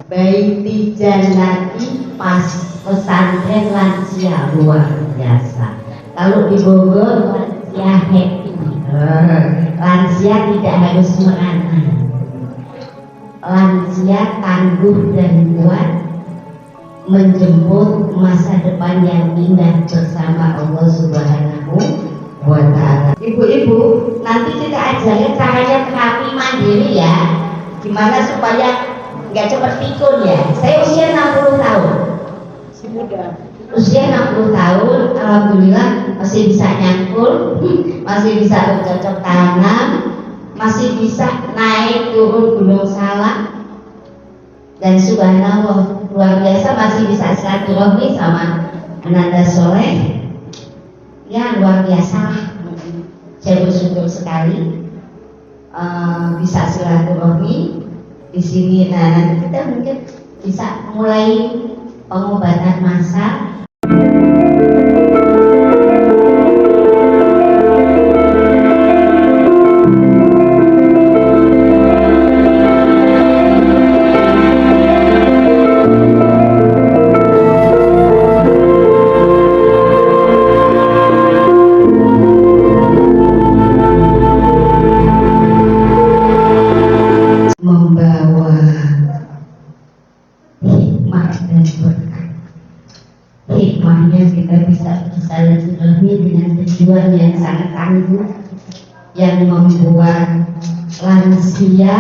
Baiti Jannati pas pesantren lansia luar biasa. Kalau di Bogor lansia happy, lansia tidak harus merana, lansia tangguh dan kuat menjemput masa depan yang indah bersama Allah Subhanahu wa Ta'ala. Ibu-ibu, nanti kita ajarin caranya terapi mandiri ya, gimana supaya nggak cepat pikun ya. Saya usia 60 tahun, Si muda. usia 60 tahun, alhamdulillah masih bisa nyangkul, masih bisa bercocok tanam, masih bisa naik turun Gunung Salak, dan subhanallah luar biasa masih bisa silaturahmi sama Ananda Soleh. Ya luar biasa, saya bersyukur sekali bisa silaturahmi di sini. Nah nanti kita mungkin bisa mulai pengobatan massal. Membawa hikmah dan berkah. Hikmahnya kita bisa bersilaturahmi dengan tujuan yang sangat tangguh, yang membuat lansia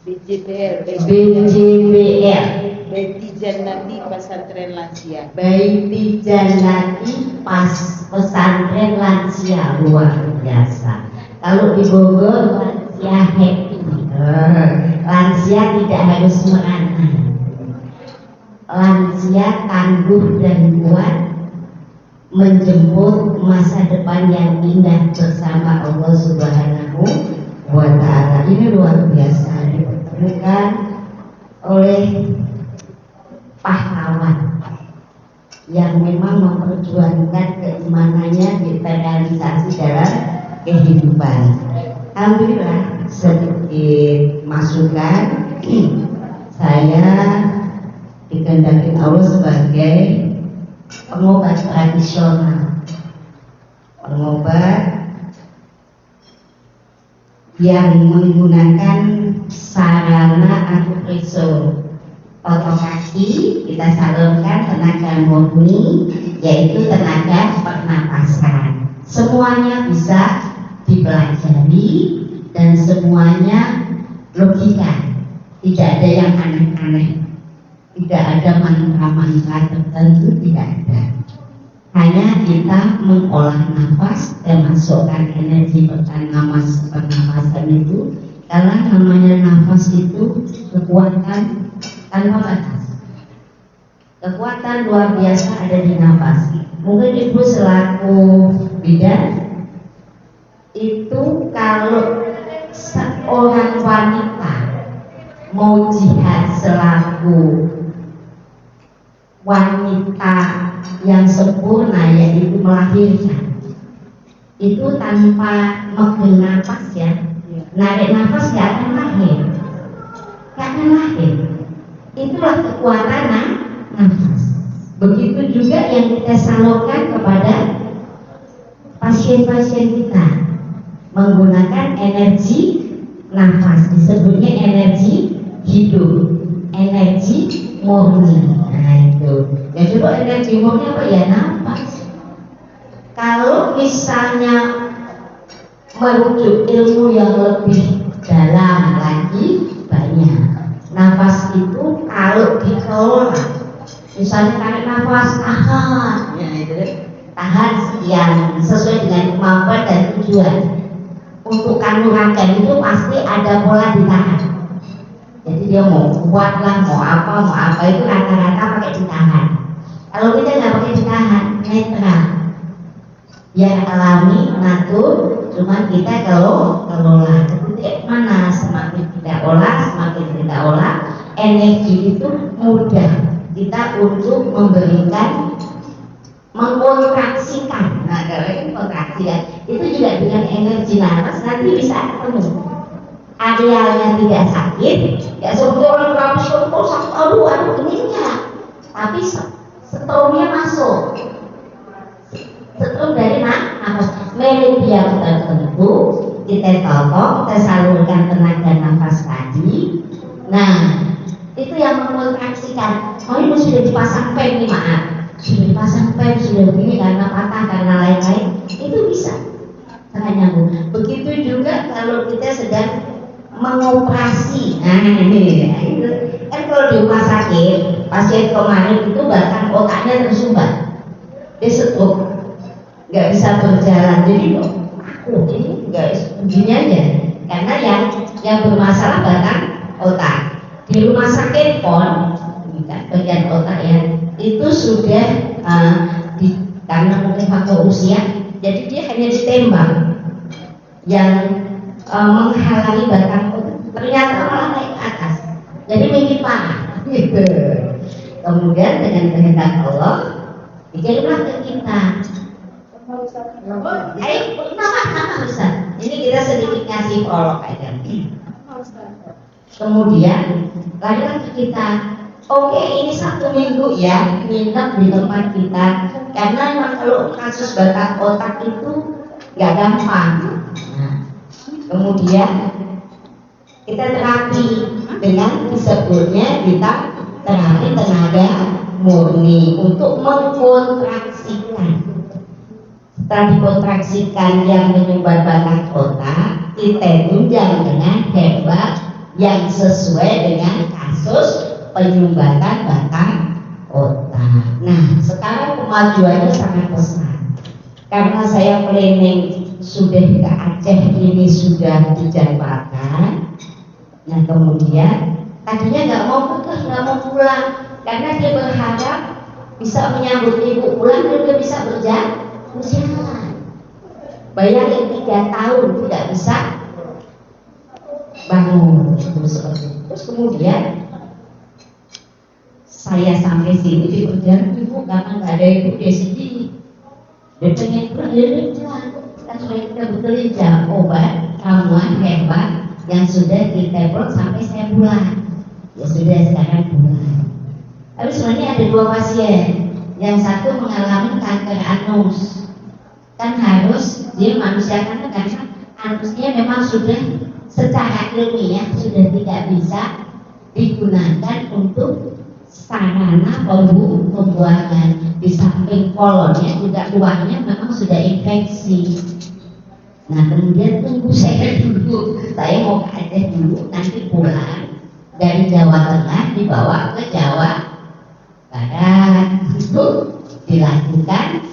BJBR, BJBR Baiti Jannati Pesantren Lansia. Baiti Jannati pas pesantren lansia luar biasa. Kalau di Bogor lansia happy, lansia tidak harus merana, lansia tangguh dan kuat menjemput masa depan yang indah bersama Allah Subhanahu wa Ta'ala. Ini luar biasa, dipertemukan oleh pahlawan yang memang memperjuangkan keimanannya terrealisasi dalam kehidupan. Alhamdulillah sedikit masukan, saya dikehendaki Allah sebagai pengobat tradisional, pengobat yang menggunakan sarana akupresur. Otot kaki kita salurkan tenaga murni, yaitu tenaga pernapasan. Semuanya bisa dipelajari dan semuanya logika, tidak ada yang aneh-aneh, tidak ada mantra-mantra tertentu, tidak ada. Hanya kita mengolah nafas dan masukkan energi pernapasan itu, karena namanya nafas itu kekuatan tanpa batas. Kekuatan luar biasa ada di nafas. Mungkin ibu selaku bidan itu kalau seorang wanita mau jihad selaku wanita yang sempurna, yaitu melahirkan, itu tanpa menghela nafas ya, narik nafas gak akan lahir, gak akan lahir. Itulah kekuatan nafas. Begitu juga yang kita salurkan kepada pasien-pasien kita menggunakan energi nafas, disebutnya energi hidup, energi murni. Nah itu. Ya coba energi murni apa ya? Nafas. Kalau misalnya merujuk ilmu yang lebih dalam lagi, banyak. Nafas itu kalau dikelola, misalnya tarik nafas, ya itu, tahan sekian sesuai dengan kemampuan dan tujuan. Untuk kanuragan itu pasti ada pola ditahan. Jadi dia mau kuat lah, mau apa itu rata-rata pakai ditahan. Kalau kita nggak pakai ditahan, netral, ya alami, natur, cuma kita kelola. Jadi mana semakin kita olah, energi itu mudah kita untuk memberikan, mengkontraksikan. Nah kalau ini kontraksikan itu juga dengan energi nafas nanti bisa ketemu. Arealnya tidak sakit, ya seperti orang itu kita totok, kita salurkan tenaga nafas tadi. Nah, itu yang mengkontraksikan. Oh ini sudah dipasang pen nih, maaf, sudah dipasang pen, sudah begini karena patah karena lain-lain, itu bisa sangat nyambung. Begitu juga kalau kita sedang mengoperasi. Nah ini kan kalau di rumah sakit pasien kemarin itu bahkan otaknya tersumbat, dia stroke, nggak bisa berjalan. Jadi aku ini nggak begini aja karena yang bermasalah bahkan otak. Di rumah sakit pun bagian otak ya itu sudah karena mungkin faktor usia, jadi dia hanya ditembak yang menghalangi batang otak, ternyata malah naik ke atas, jadi makin parah gitu. Kemudian dengan kehendak Allah dikirimlah ke kita. Ayo, nama Ustaz. Ini kita sedikit ngasih prolog aja. Kemudian lanjutkan ke kita. Oke, ini 1 minggu ya nginep di tempat kita, karena memang kalau kasus batang otak itu nggak gampang. Nah, kemudian kita terapi dengan disebutnya kita terapi tenaga murni untuk mengkontraksikan. Setelah dikontraksikan yang menyumbat batang otak, kita tunjang dengan hebat yang sesuai dengan kasus penyumbatan batang otak. Nah, sekarang kemajuannya sangat pesat. Karena saya planning sudah ke Aceh ini sudah dijadwalkan. Nah, kemudian tadinya nggak mau pulang karena dia berharap bisa menyambut ibu pulang dan dia bisa berjalan. Bayangin 3 tahun tidak bisa bangun. Terus kemudian saya sampai sini di perjalanan, ibu karena nggak ada ibu di sini, dia pengen pulang, dia pulang. Kan supaya kita bekerja obat ramuan hebat yang sudah kita prok sampai saya pulang. Ya sudah, sekarang pulang. Tapi sebenarnya ada 2 pasien, yang satu mengalami kanker anus. Kan harus dia manusia kanker karena anusnya memang sudah secara ilmiah sudah tidak bisa digunakan untuk sarana pembuangan. Di samping kolonnya juga luarnya memang sudah infeksi. Nah, kemudian tunggu saya dulu, saya mau ke Aceh dulu, nanti pulang dari Jawa Tengah dibawa ke Jawa Barat, itu dilakukan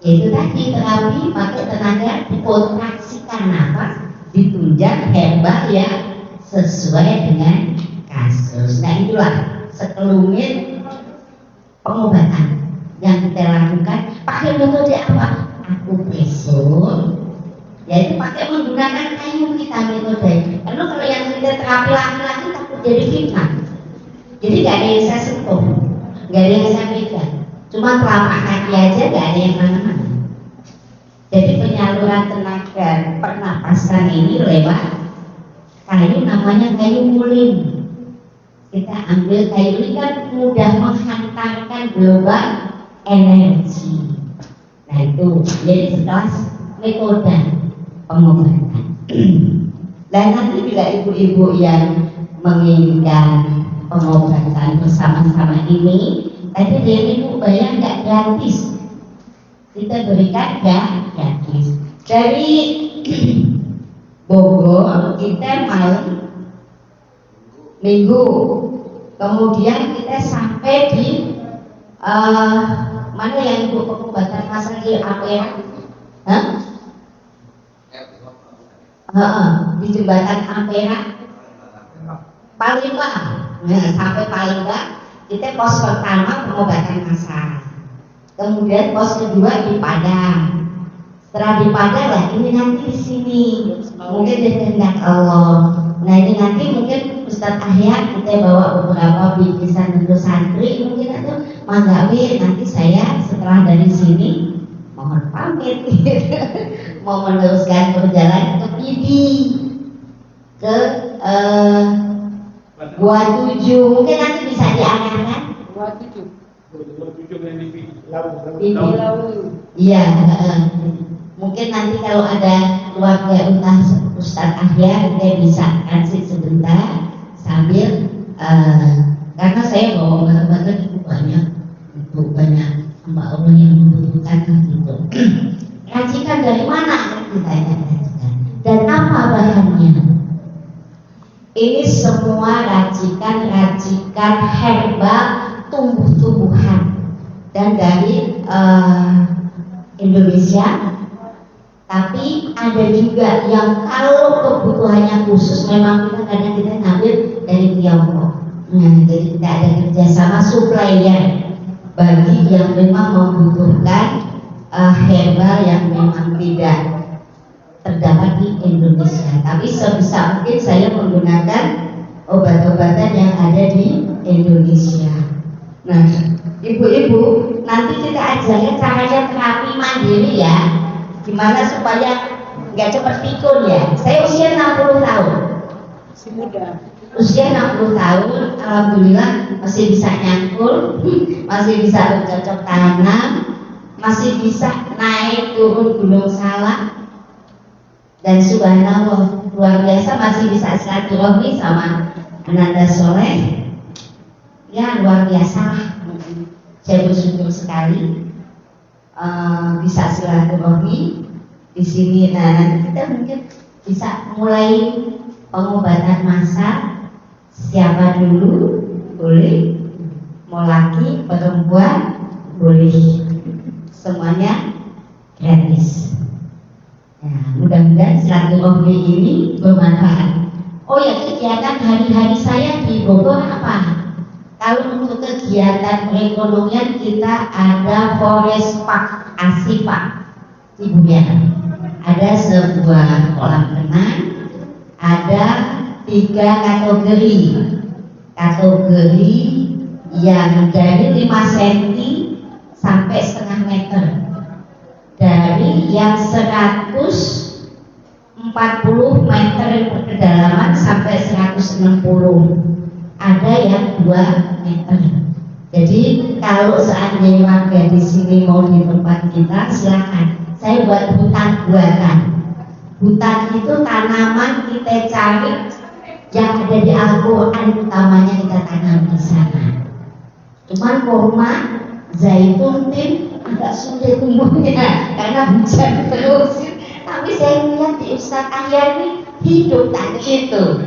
itu tadi terapi pakai tenaga dikontraksikan nafas, ditunjang herbal yang sesuai dengan kasus. Nah, itulah sekelumit pengobatan yang kita lakukan. Pakai metode apa? Akupresur, yaitu pakai menggunakan kayu kita metode. Karena kalau yang kita terapi laki-laki takut jadi fitnah, jadi gak ada yang saya sentuh, gak ada yang saya pegang, cuma telapak kaki aja, gak ada yang mana-mana. Jadi penyaluran tenaga pernapasan ini lewat kayu, namanya kayu mulin. Kita ambil kayu ini kan mudah menghantarkan gelombang energi. Nah itu jadi sekelas metode pengobatan. Dan nanti juga ibu-ibu yang menginginkan pengobatan bersama-sama ini, tadi dia ibu bayar nggak gratis, kita berikan gratis. Dari Bogor kita malam Minggu, kemudian kita sampai di mana yang ibu pengobatan masa di Ampera? Di jembatan Ampera Palembang. Nah, sampai Palembang kita pos pertama pengobatan massal, kemudian pos kedua di Padang. Setelah di Padang lah ini nanti di sini mungkin kehendak Allah. Nah ini nanti mungkin Ustadz Ahya kita bawa beberapa bingkisan untuk santri mungkin, atau Manggawi nanti saya setelah dari sini mohon pamit mau meneruskan perjalanan ke Pidi, ke Gua 7, mungkin nanti bisa dianggarkan Gua 7 Iya, mungkin nanti kalau ada keluarga Ustadz Ahyar, dia bisa kasih sebentar sambil karena saya bawa barang-barang itu banyak hamba Allah yang membutuhkan gitu. Racikan dari mana? Ditanya racikan. Dan apa bahannya? Ini semua racikan herbal tumbuh-tumbuhan dan dari Indonesia. Tapi ada juga yang kalau kebutuhannya khusus memang kadang kita ngambil dari Tiongkok. Nah, jadi kita ada kerjasama supplier bagi yang memang membutuhkan herbal yang memang tidak terdapat di Indonesia. Tapi sebisa mungkin saya menggunakan obat-obatan yang ada di Indonesia. Nah, ibu-ibu, nanti kita ajarkan caranya terapi mandiri ya. Gimana supaya nggak cepat pikun ya. Saya usia 60 tahun. Si muda. Usia 60 tahun, alhamdulillah masih bisa nyangkul, masih bisa bercocok tanam, masih bisa naik turun Gunung Salak, dan subhanallah luar biasa masih bisa silaturahmi sama Ananda Soleh. Ya luar biasa, saya bersyukur sekali bisa silaturahmi di sini. Nah, nanti kita mungkin bisa mulai pengobatan massal. Siapa dulu boleh, mau laki perempuan boleh, semuanya gratis. Nah, mudah-mudahan silaturahmi ini bermanfaat. Oh ya, kegiatan hari-hari saya di Bogor apa? Kalau untuk kegiatan perekonomian kita ada Forest Park Asipa Ibu ya. Ada sebuah kolam renang, ada 3 kategori yang dari 5 cm sampai setengah meter, dari yang 140 meter kedalaman sampai 160, ada yang 2 meter. Jadi kalau seandainya warga di sini mau di tempat kita, silakan. Saya buat hutan buatan. Hutan itu tanaman kita cari yang ada di Al-Quran, utamanya kita tanam di sana. Cuman kurma, zaitun, tin agak sulit tumbuhnya karena hujan terus. Tapi saya lihat di Ustadz Ahyar ini hidup tadi itu.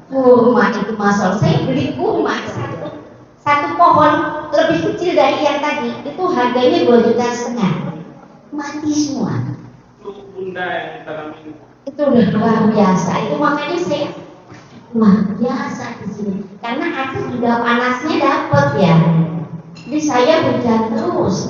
Kurma itu masalah. Saya beli kurma satu pohon lebih kecil dari yang tadi itu harganya 2,5 juta. Mati semua. Bunda yang ditanam ini. Itu udah luar biasa. Itu makanya saya luar biasa di sini. Karena aku juga panasnya dapat ya. Jadi saya hujan terus.